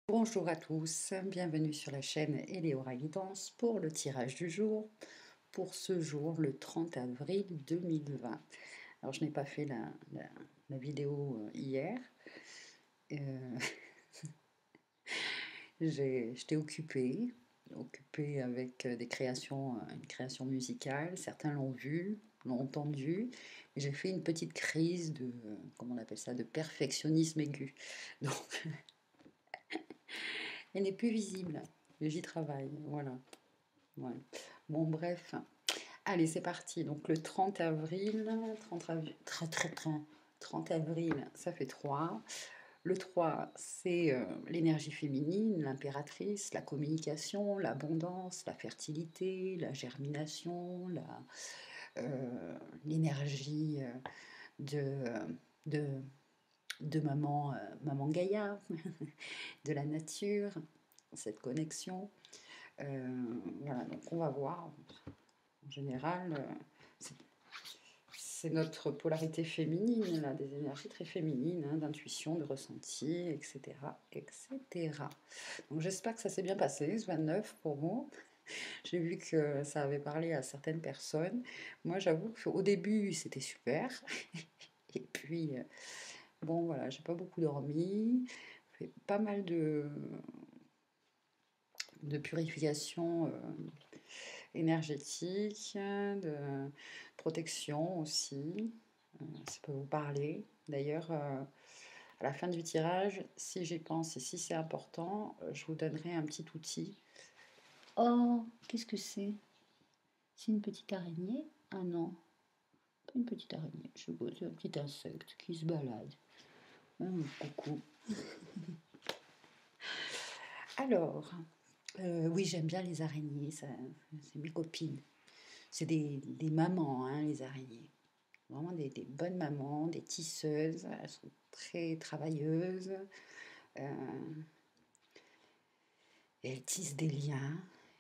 Bonjour à tous, bienvenue sur la chaîne Eleora Guidance pour le tirage du jour, pour ce jour le 30 avril 2020. Alors je n'ai pas fait la vidéo hier, euh, j'étais occupée avec des créations, une création musicale, certains l'ont vu, l'ont entendu, et j'ai fait une petite crise de, comment on appelle ça, de perfectionnisme aigu. Donc elle n'est plus visible, mais j'y travaille, voilà. Ouais. Bon, bref. Allez, c'est parti. Donc, le 30 avril, 30 avril, 30 avril, ça fait 3. Le 3, c'est l'énergie féminine, l'impératrice, la communication, l'abondance, la fertilité, la germination, l'énergie de, de, de maman Gaïa, de la nature, cette connexion. Voilà, donc on va voir. En général, c'est notre polarité féminine, là, des énergies très féminines, hein, d'intuition, de ressenti, etc., etc. Donc j'espère que ça s'est bien passé, ce 29 pour vous. J'ai vu que ça avait parlé à certaines personnes. Moi, j'avoue qu'au début, c'était super. Et puis, bon, voilà, j'ai pas beaucoup dormi. Fait pas mal de purification énergétique, de protection aussi. Ça peut vous parler. D'ailleurs, à la fin du tirage, si j'y pense et si c'est important, je vous donnerai un petit outil. Oh, qu'est-ce que c'est? C'est une petite araignée? Ah non, pas une petite araignée. Je suppose c'est un petit insecte qui se balade. Coucou. Alors, oui, j'aime bien les araignées, c'est mes copines. C'est des mamans, hein, les araignées. Vraiment des bonnes mamans, des tisseuses. Elles sont très travailleuses. Euh, et elles tissent des liens.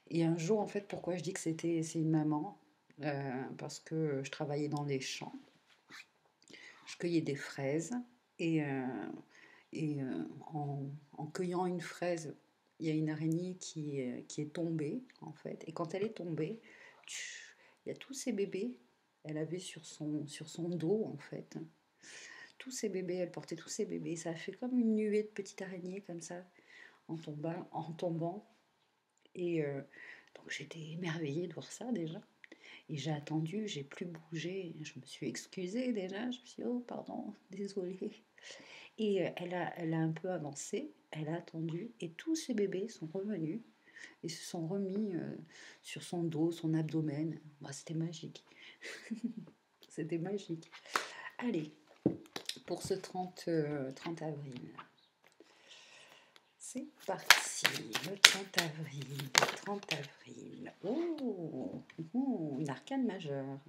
Et un jour, en fait, pourquoi je dis que c'est une maman? Parce que je travaillais dans les champs. Je cueillais des fraises. Et, euh, en cueillant une fraise, il y a une araignée qui est tombée, en fait. Et quand elle est tombée, il y a tous ces bébés. Elle avait sur son dos, en fait, tous ces bébés, elle portait tous ces bébés. Ça a fait comme une nuée de petites araignées comme ça, en tombant. Et donc j'étais émerveillée de voir ça déjà. Et j'ai attendu, j'ai plus bougé. Je me suis excusée déjà. Je me suis dit, oh, pardon, désolée. Et elle a un peu avancé, elle a attendu. Et tous ces bébés sont revenus et se sont remis sur son dos, son abdomen. Bah, c'était magique. C'était magique. Allez, pour ce 30 avril. C'est parti, le 30 avril, le 30 avril. Oh, une arcane majeure.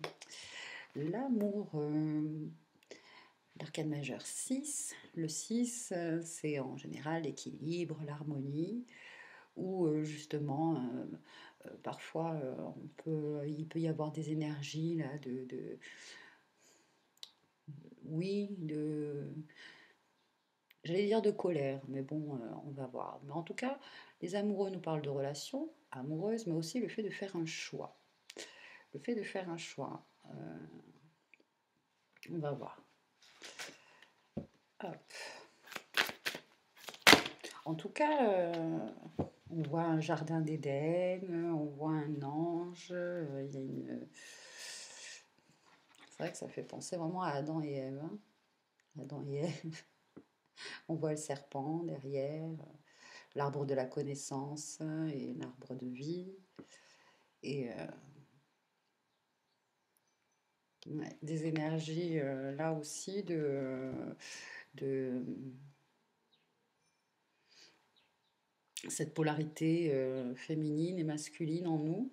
L'amoureux. L'arcane majeure 6. Le 6, c'est en général l'équilibre, l'harmonie, ou justement, parfois, il peut y avoir des énergies là, oui, j'allais dire de colère, mais bon, on va voir. Mais en tout cas, les amoureux nous parlent de relations amoureuses, mais aussi le fait de faire un choix. Le fait de faire un choix. On va voir. Hop. En tout cas, on voit un jardin d'Éden, on voit un ange. Il y a une... C'est vrai que ça fait penser vraiment à Adam et Ève, hein. Adam et Ève. On voit le serpent derrière, l'arbre de la connaissance et l'arbre de vie. Et ouais, des énergies là aussi de cette polarité féminine et masculine en nous,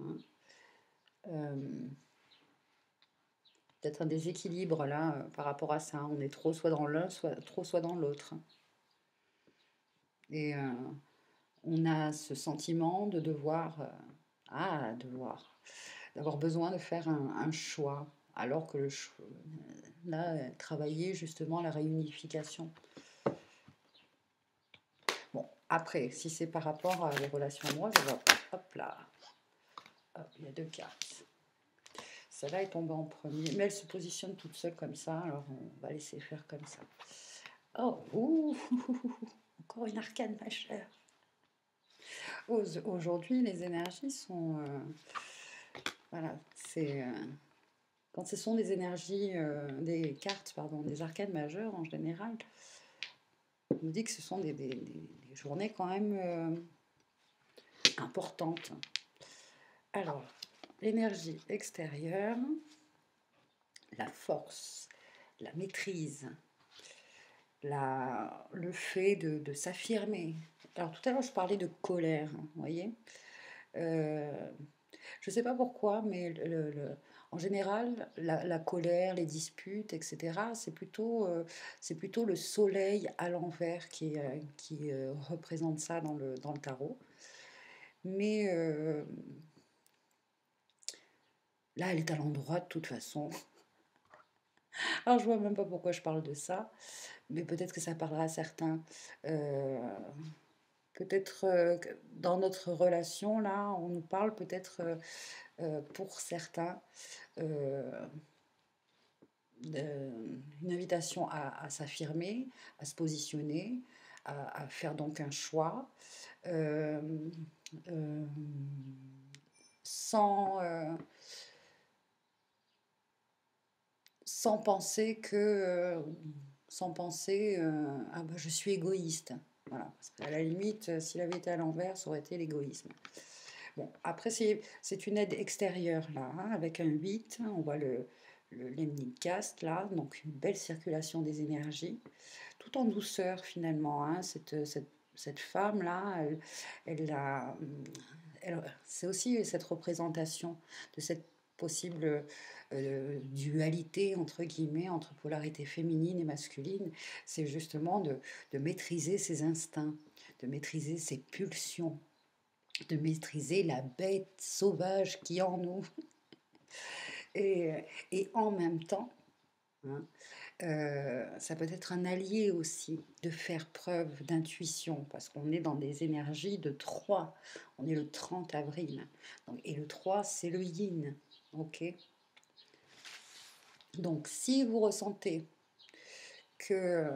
hein. Euh, Peut-être un déséquilibre là par rapport à ça. On est trop soit dans l'un, soit dans l'autre. Et on a ce sentiment de devoir, d'avoir besoin de faire un choix, alors que là, travailler justement la réunification. Bon, Après, si c'est par rapport à les relations amoureuses, on va pas. Hop là. Hop, il y a 2 cartes. Celle-là est tombée en premier, mais elle se positionne toute seule comme ça, alors on va laisser faire comme ça. Oh, ouh, encore une arcane majeure. Aujourd'hui, les énergies sont... voilà, c'est... quand ce sont des énergies, des cartes, pardon, des arcanes majeures en général, on nous dit que ce sont des journées quand même importantes. Alors, l'énergie extérieure, la force, la maîtrise, le fait de s'affirmer. Alors tout à l'heure, je parlais de colère, vous voyez. Je ne sais pas pourquoi, mais en général, la colère, les disputes, etc., c'est plutôt le soleil à l'envers qui représente ça dans le tarot. Mais là, elle est à l'endroit de toute façon. Alors, je vois même pas pourquoi je parle de ça, mais peut-être que ça parlera à certains. Euh, Peut-être dans notre relation, là, on nous parle peut-être pour certains une invitation à s'affirmer, à se positionner, à faire donc un choix, euh, euh, sans, sans penser sans penser ah bah, je suis égoïste. Voilà, parce qu'à la limite, s'il avait été à l'envers, ça aurait été l'égoïsme. Bon, après, c'est une aide extérieure, là, hein, avec un 8, hein, on voit le Lemnic cast, là, donc une belle circulation des énergies, tout en douceur, finalement, hein, cette femme-là, c'est aussi cette représentation de cette possible dualité, entre guillemets, entre polarité féminine et masculine, c'est justement de maîtriser ses instincts, de maîtriser ses pulsions, de maîtriser la bête sauvage qui est en nous. Et, et en même temps, hein, ça peut être un allié aussi de faire preuve d'intuition, parce qu'on est dans des énergies de 3. On est le 30 avril. Donc, et le 3, c'est le yin. Ok. Donc, si vous ressentez que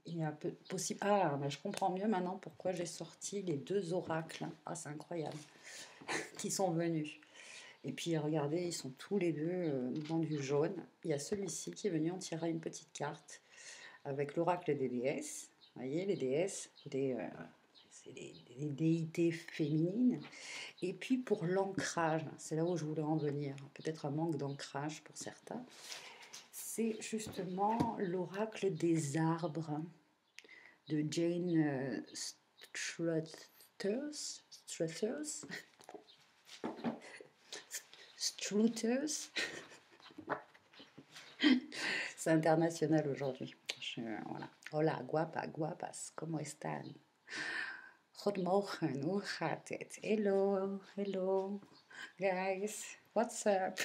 il y a possible. Ah, bah, je comprends mieux maintenant pourquoi j'ai sorti les 2 oracles. Ah, c'est incroyable. Qui sont venus. Et puis regardez, ils sont tous les deux dans du jaune. Il y a celui-ci qui est venu en tirer une petite carte avec l'oracle des déesses. Vous voyez, les déesses, c'est des déités féminines. Et puis pour l'ancrage, c'est là où je voulais en venir, peut-être un manque d'ancrage pour certains, c'est justement l'oracle des arbres de Jane Struthers. C'est international aujourd'hui. Voilà. Hola, guapa, guapas, ¿cómo están? Goedemorgen, hoe gaat het? Hello, hello, guys, what's up?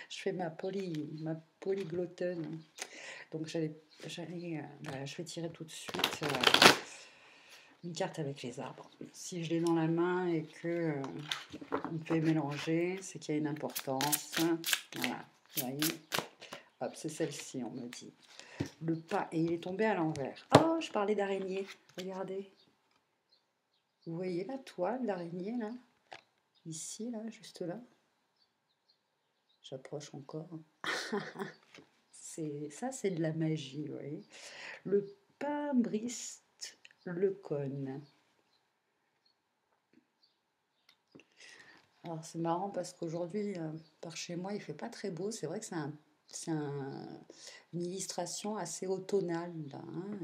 Je fais ma polyglotten. Donc je vais tirer tout de suite une carte avec les arbres. Si je l'ai dans la main et que on peut mélanger, c'est qu'il y a une importance. Voilà, vous voyez. Hop, c'est celle-ci, on me dit. Le pas, et il est tombé à l'envers. Oh, je parlais d'araignée. Regardez. Vous voyez la toile d'araignée, là? Ici, là, juste là. J'approche encore. Ça, c'est de la magie, vous voyez. Le Pimbriste le cône. Alors, c'est marrant parce qu'aujourd'hui, par chez moi, il fait pas très beau. C'est vrai que une illustration assez automnale, là, hein,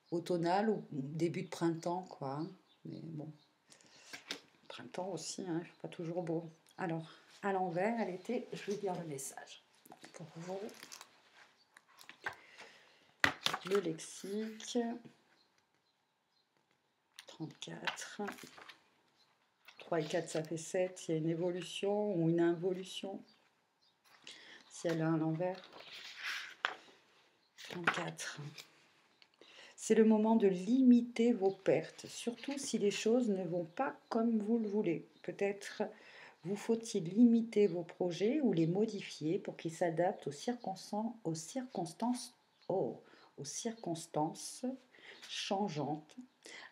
automnale ou début de printemps, quoi. Mais bon, printemps aussi, hein, il fait pas toujours beau. Alors, à l'envers, elle était, je vais lire le message pour vous. Le lexique 34. 3 et 4, ça fait 7. Il y a une évolution ou une involution. Si elle est à l'envers. 34. C'est le moment de limiter vos pertes, surtout si les choses ne vont pas comme vous le voulez. Peut-être vous faut-il limiter vos projets ou les modifier pour qu'ils s'adaptent oh, aux circonstances changeantes.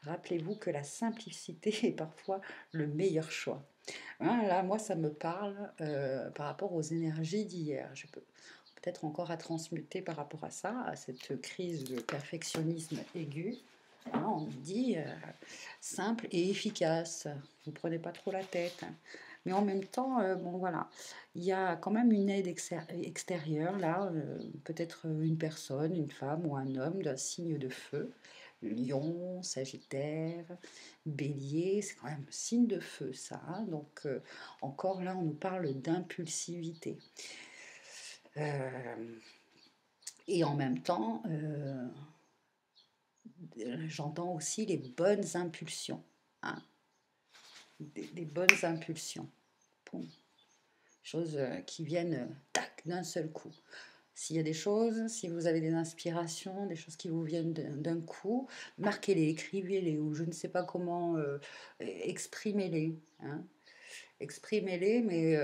Rappelez-vous que la simplicité est parfois le meilleur choix. Hein, là, moi, ça me parle par rapport aux énergies d'hier. Je peux peut-être encore à transmuter par rapport à ça, à cette crise de perfectionnisme aigu. Hein, on me dit simple et efficace. Vous ne prenez pas trop la tête. Mais en même temps, bon voilà, il y a quand même une aide extérieure là, peut-être une personne, une femme ou un homme d'un signe de feu. Lion, Sagittaire, Bélier, c'est quand même un signe de feu ça, hein. Donc encore là, on nous parle d'impulsivité. Et en même temps, j'entends aussi les bonnes impulsions, hein, des bonnes impulsions. Bon, choses qui viennent tac d'un seul coup. S'il y a des choses, si vous avez des inspirations, des choses qui vous viennent d'un coup, marquez-les, écrivez-les, ou je ne sais pas comment, exprimez-les, hein. Exprimez-les, mais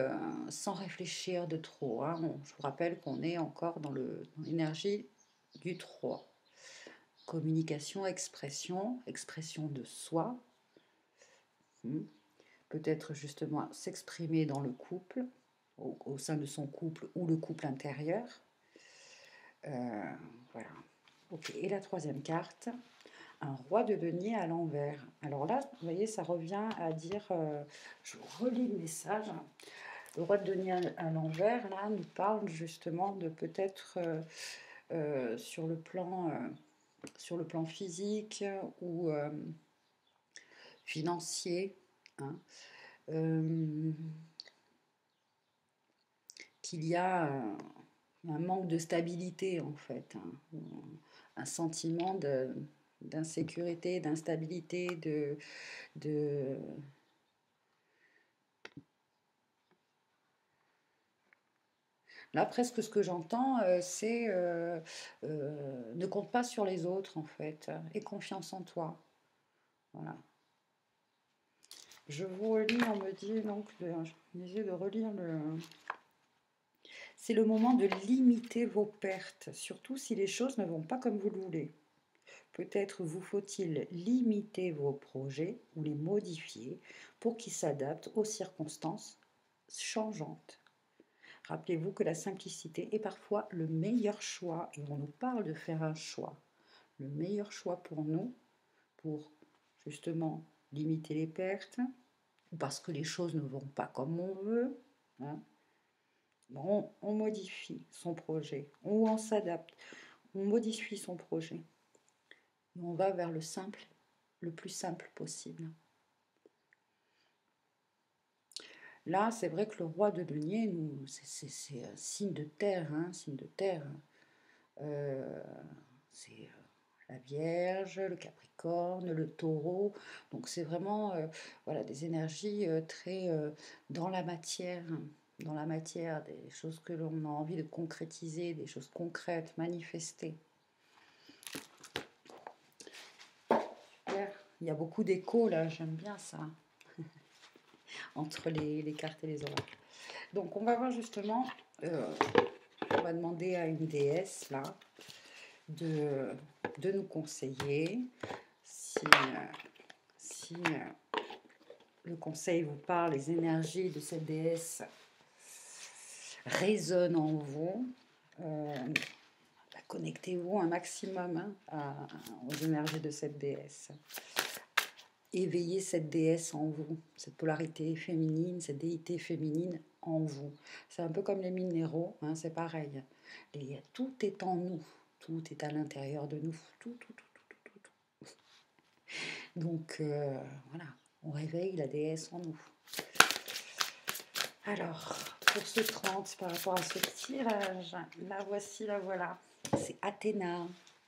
sans réfléchir de trop, hein. Je vous rappelle qu'on est encore dans l'énergie du 3. Communication, expression, expression de soi. Peut-être justement s'exprimer dans le couple, au sein de son couple ou le couple intérieur. Voilà. Ok, et la troisième carte, un roi de denier à l'envers. Alors là, vous voyez, ça revient à dire, je relis le message. Le roi de denier à l'envers, là, nous parle justement de peut-être sur le plan physique ou financier, hein, qu'il y a un manque de stabilité en fait, hein, un sentiment d'insécurité, d'instabilité, de... Là, presque ce que j'entends, c'est ne compte pas sur les autres en fait, aie confiance en toi. Voilà. Je vous relis, on me dit donc, de relire le... C'est le moment de limiter vos pertes, surtout si les choses ne vont pas comme vous le voulez. Peut-être vous faut-il limiter vos projets ou les modifier pour qu'ils s'adaptent aux circonstances changeantes. Rappelez-vous que la simplicité est parfois le meilleur choix, et on nous parle de faire un choix. Le meilleur choix pour nous, pour justement limiter les pertes, ou parce que les choses ne vont pas comme on veut, hein. Bon, on modifie son projet, ou on s'adapte, on modifie son projet. Et on va vers le simple, le plus simple possible. Là, c'est vrai que le roi de denier, c'est un signe de terre, hein, signe de terre. C'est la Vierge, le Capricorne, le Taureau. Donc c'est vraiment voilà, des énergies très dans la matière, des choses que l'on a envie de concrétiser, des choses concrètes, manifester. Super. Il y a beaucoup d'échos là, j'aime bien ça, entre les cartes et les oracles. Donc on va voir justement, on va demander à une déesse là de nous conseiller si le conseil vous parle, les énergies de cette déesse résonnent en vous. Connectez-vous un maximum, hein, aux énergies de cette déesse. Éveillez cette déesse en vous, cette polarité féminine, cette déité féminine en vous. C'est un peu comme les minéraux, hein, c'est pareil. Tout est en nous, tout est à l'intérieur de nous, tout. Donc voilà, on réveille la déesse en nous. Alors, pour ce 30, par rapport à ce tirage, la voici, la voilà. C'est Athéna.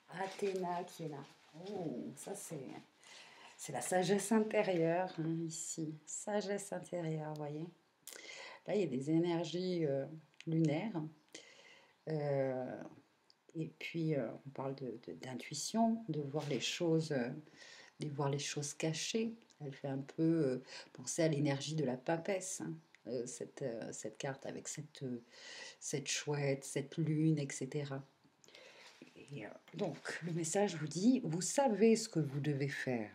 Athéna qui est là. Oh, ça c'est la sagesse intérieure, hein, ici. Sagesse intérieure, vous voyez. Là, il y a des énergies lunaires. Et puis, on parle d'intuition, de voir les choses cachées. Elle fait un peu penser à l'énergie de la papesse, hein, cette carte avec cette chouette, cette lune, etc. Et donc, le message vous dit, vous savez ce que vous devez faire.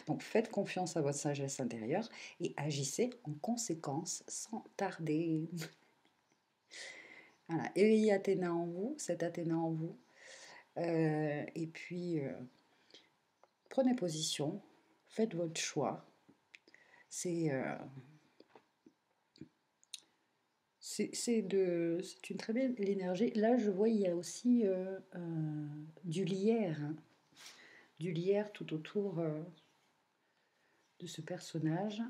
Donc, faites confiance à votre sagesse intérieure et agissez en conséquence sans tarder. Voilà, éveillez Athéna en vous, cette Athéna en vous. Et puis, prenez position, faites votre choix. C'est c'est une très belle énergie. Là, je vois, il y a aussi du lierre, hein, du lierre tout autour de ce personnage.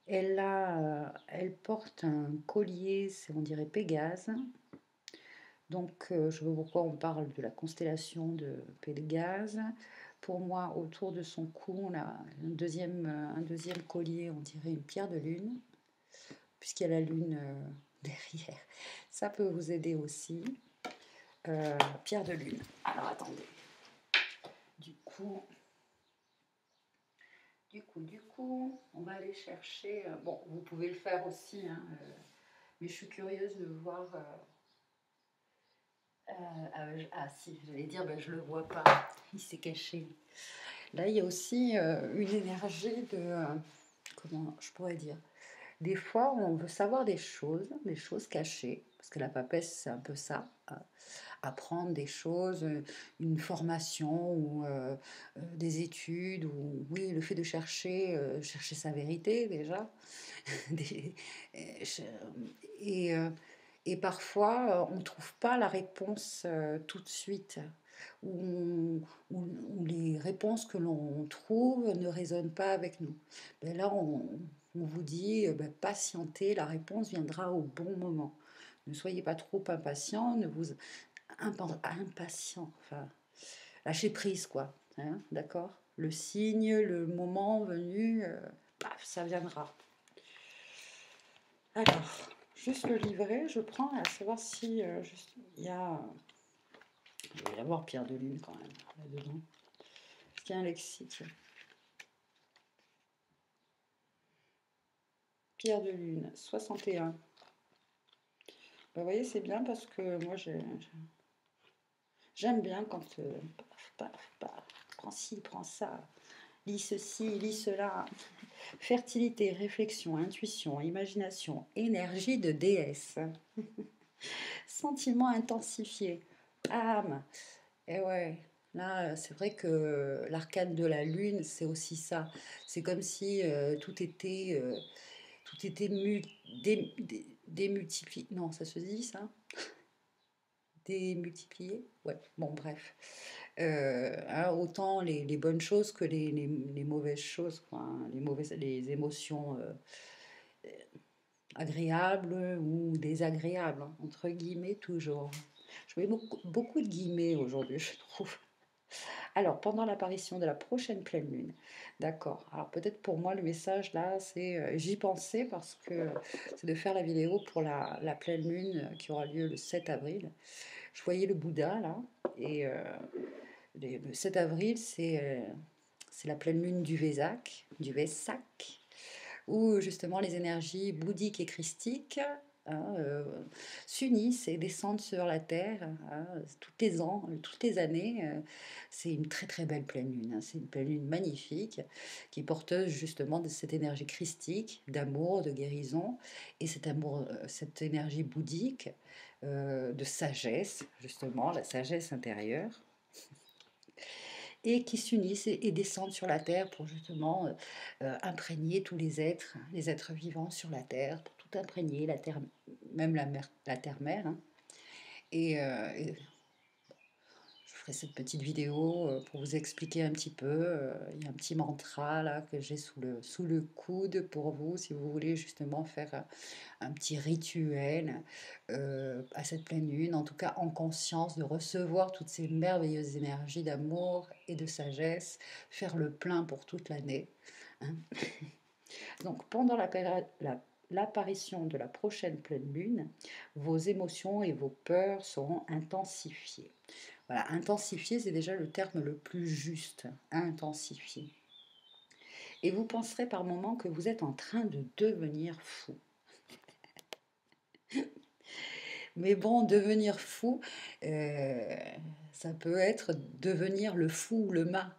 Elle porte un collier, on dirait Pégase. Donc, je vois pourquoi on parle de la constellation de Pégase. Pour moi, autour de son cou, on a un deuxième collier, on dirait une pierre de lune, puisqu'il y a la lune derrière. Ça peut vous aider aussi. Pierre de lune. Alors, attendez. Du coup, on va aller chercher. Bon, vous pouvez le faire aussi, hein, mais je suis curieuse de voir. Ah si, j'allais dire, ben, je le vois pas, il s'est caché. Là, il y a aussi une énergie de, comment je pourrais dire, des fois on veut savoir des choses cachées, parce que la papesse c'est un peu ça, apprendre des choses, une formation ou des études, ou oui, le fait de chercher sa vérité déjà. Des- et, euh, et parfois, on ne trouve pas la réponse tout de suite, ou les réponses que l'on trouve ne résonnent pas avec nous. Ben là, on vous dit, ben, patientez, la réponse viendra au bon moment. Ne soyez pas trop impatient, ne vous impatient, enfin, lâchez prise, quoi. Hein, d'accord? Le signe, le moment venu, paf, ça viendra. Alors, juste le livret, je prends à savoir si il y a. Il doit y avoir Pierre de Lune quand même là-dedans. Est-ce qu'il y a un lexique? Pierre de Lune, 61. Vous voyez, c'est bien parce que moi j'aime bien quand paf, paf, paf, prends ci, prends ça, lis ceci, lis cela. Fertilité, réflexion, intuition, imagination, énergie de déesse, sentiment intensifié, âme. Et ouais, là, c'est vrai que l'arcane de la lune, c'est aussi ça. C'est comme si tout était démultiplié. Non, ça se dit ça? Démultiplié? Ouais, bon, bref. Hein, autant les bonnes choses que les mauvaises choses, quoi, hein, les émotions agréables ou désagréables, hein, entre guillemets, toujours. Je mets beaucoup de guillemets aujourd'hui, je trouve. Alors, pendant l'apparition de la prochaine pleine lune, d'accord. Alors, peut-être pour moi, le message là, c'est j'y pensais parce que c'est de faire la vidéo pour la pleine lune qui aura lieu le 7 avril. Je voyais le Bouddha là, et le 7 avril, c'est la pleine lune du Vesak, où justement les énergies bouddhiques et christiques, hein, s'unissent et descendent sur la Terre, hein, toutes les années. C'est une très très belle pleine lune, hein. C'est une pleine lune magnifique qui est porteuse justement de cette énergie christique, d'amour, de guérison, et cet amour, cette énergie bouddhique, de sagesse, justement, la sagesse intérieure, et qui s'unissent et descendent sur la terre pour justement imprégner tous les êtres vivants sur la terre, pour tout imprégner, la terre, même la terre-mère, hein. Et je ferai cette petite vidéo pour vous expliquer un petit peu. Il y a un petit mantra là que j'ai sous le coude pour vous, si vous voulez justement faire un petit rituel à cette pleine lune, en tout cas en conscience de recevoir toutes ces merveilleuses énergies d'amour et de sagesse, faire le plein pour toute l'année, hein. Donc pendant l'apparition de la prochaine pleine lune, vos émotions et vos peurs seront intensifiées. Voilà, intensifier, c'est déjà le terme le plus juste, intensifier. Et vous penserez par moments que vous êtes en train de devenir fou. Mais bon, devenir fou, euh, ça peut être devenir le fou ou le mât,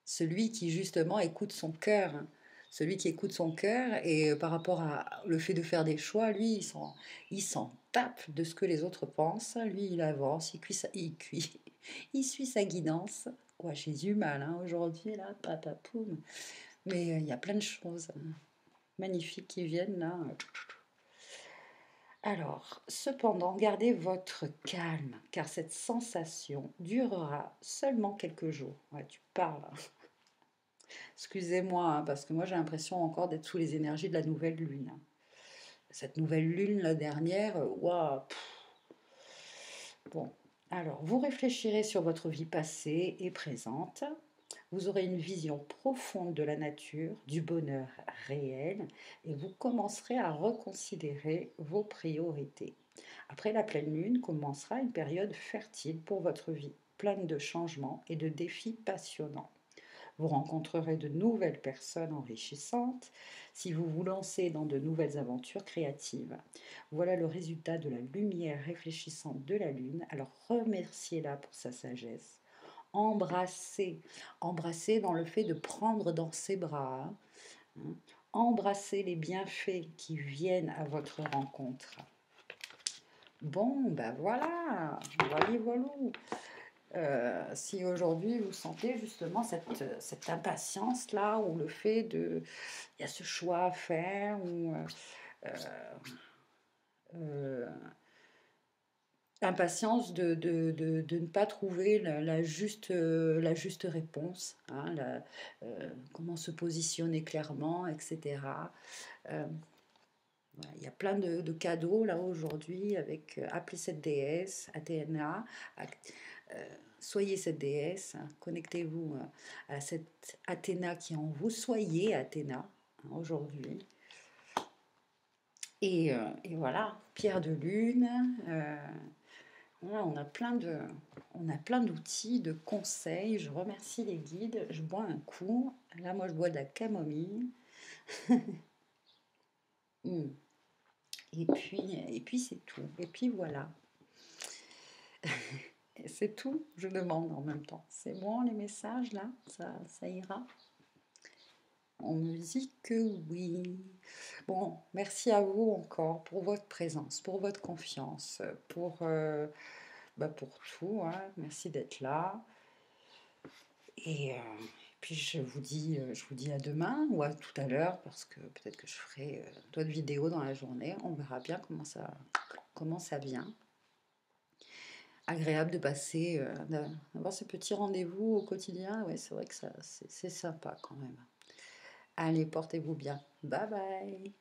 celui qui justement écoute son cœur. Celui qui écoute son cœur et par rapport à le fait de faire des choix, lui, il s'en tape de ce que les autres pensent. Lui, il avance, il suit sa guidance. Ouais, j'ai du mal hein, aujourd'hui, là, papapoum. Mais il y a plein de choses magnifiques qui viennent là. Alors, cependant, gardez votre calme, car cette sensation durera seulement quelques jours. Ouais, tu parles. Excusez-moi, hein, parce que moi j'ai l'impression encore d'être sous les énergies de la nouvelle lune. Cette nouvelle lune, la dernière, waouh. Bon, alors vous réfléchirez sur votre vie passée et présente. Vous aurez une vision profonde de la nature, du bonheur réel, et vous commencerez à reconsidérer vos priorités. Après la pleine lune commencera une période fertile pour votre vie, pleine de changements et de défis passionnants. Vous rencontrerez de nouvelles personnes enrichissantes si vous vous lancez dans de nouvelles aventures créatives. Voilà le résultat de la lumière réfléchissante de la Lune. Alors remerciez-la pour sa sagesse. Embrassez, embrassez dans le fait de prendre dans ses bras. Hein. Embrassez les bienfaits qui viennent à votre rencontre. Bon, ben voilà, voyez, voilà. Si aujourd'hui vous sentez justement cette impatience-là, ou le fait de... Il y a ce choix à faire, ou euh, euh, impatience de ne pas trouver la juste réponse, hein, comment se positionner clairement, etc. Euh, voilà, il y a plein de cadeaux là aujourd'hui avec appelez cette déesse, Athéna, soyez cette déesse, hein, connectez-vous à cette Athéna qui est en vous, soyez Athéna hein, aujourd'hui. Et voilà, pierre de lune, voilà, on a plein d'outils, de conseils. Je remercie les guides, je bois un coup. Là, moi, je bois de la camomille. Mm. Et puis c'est tout. Et puis voilà. C'est tout, je demande en même temps. C'est bon les messages là, ça ira. On me dit que oui. Bon, merci à vous encore pour votre présence, pour votre confiance, pour tout. Hein. Merci d'être là. Et puis je vous dis à demain ou à tout à l'heure parce que peut-être que je ferai d'autres vidéos dans la journée. On verra bien comment ça vient. Agréable de passer, d'avoir ce petit rendez-vous au quotidien. Ouais, c'est vrai que c'est sympa quand même. Allez, portez-vous bien. Bye bye.